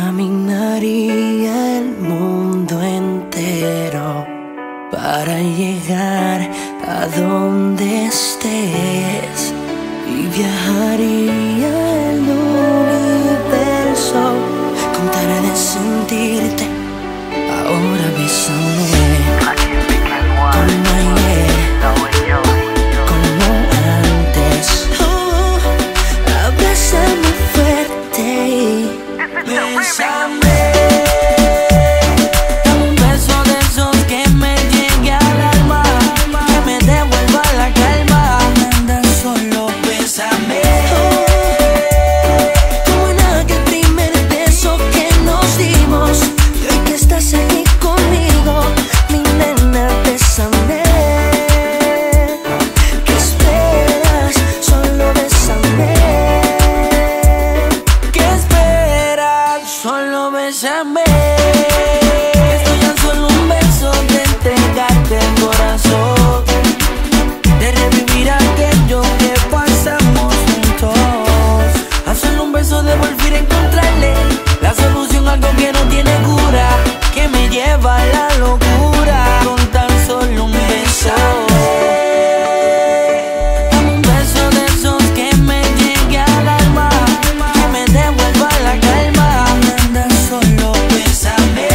Caminaría el mundo entero para llegar a donde estés y viajaría el universo con tal de sentirte. Ahora bésame como ayer, como antes. Abrázame fuerte y bésame. Dame un beso de esos que me llegue al alma, que me devuelva la calma. Anda, solo bésame. Como en aquel primer beso que nos dimos, y hoy que estás aquí conmigo, mi nena, bésame. ¿Qué esperas? Solo bésame. ¿Qué esperas? Solo bésame. Esto ya es solo un beso de entregarte el corazón, de revivir aquello que pasamos juntos. A solo un beso de volver a encontrarle la solución a algo que no tiene cura, que me lleva a la locura con tan solo un beso. Dame un beso de esos que me llegue al alma, que me devuelva la calma. Anda, solo bésame.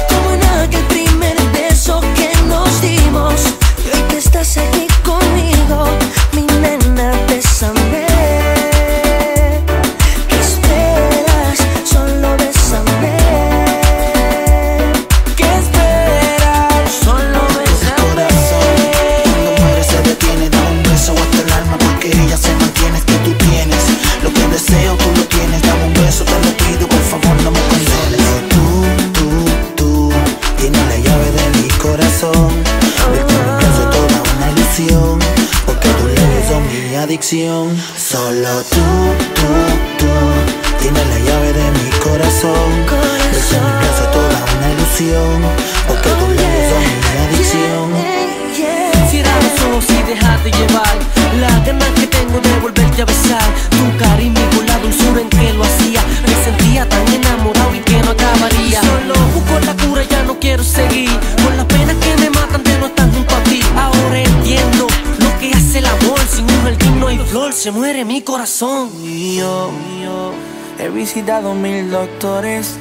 Como en aquel primer beso que nos dimos, y hoy que estás aquí conmigo, mi nena, bésame. ¿Qué esperas? Solo bésame. ¿Qué esperas? Solo bésame. Cuando muere se detiene, da un beso hasta el alma, porque ella se mantiene, es que tú tienes lo que deseo, tú lo tienes. Dame un beso, te lo pido, por favor no me condenes. Tú tienes la llave de mi corazón. Ves que mi caso es toda una ilusión, porque tus labios son mi adicción. Solo tú tienes la llave de mi corazón. Ves que mi caso es toda una ilusión, porque tus labios son mi adicción. Cierra los ojos y déjate llevar, las ganas que tengo de volverte a besar. Tu cariño con la dulzura en que lo hacía, me sentía tan enamorado y que no acabaría. Solo busco la cura, ya no quiero seguir con las penas que me matan de no estar junto a ti. Ahora entiendo lo que hace el amor, sin un jardín no hay flor, se muere mi corazón. Y yo he visitado 1000 doctores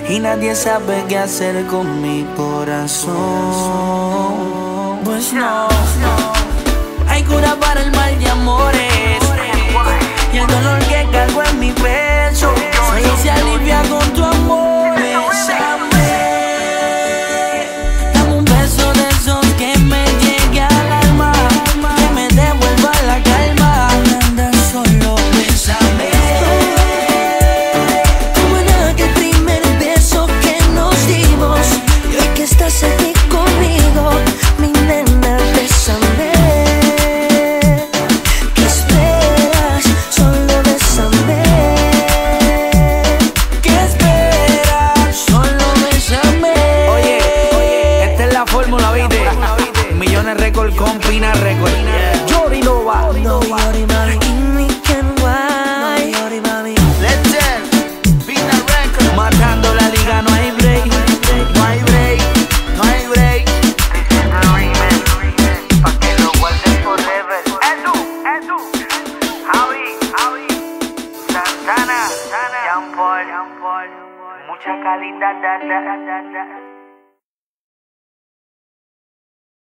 y nadie sabe qué hacer con mi corazón. Pues no hay cura para el mal de amores, y el dolor que cargo en mi pecho solo se alivia con tu amor. Bésame. Dame un beso de esos que me llegue al alma, que me devuelva la calma. Anda, solo bésame. Como en aquel primer beso que nos dimos, y hoy que estás aquí conmigo, mi nena, bésame. ¿Qué esperas? Solo bésame. ¿Qué esperas? Solo bésame. Oye, esta es la fórmula, ¿viste? Millones récord con Pina Record. Yori Nova. No worry, mami. Give me can why. No worry, mami. Let's dance. Pina Record. Matando la liga, no hay break. No hay break. No hay break. Pa' que lo guardes forever. Edu, Javi, Santana, Jean Paul, mucha calidad,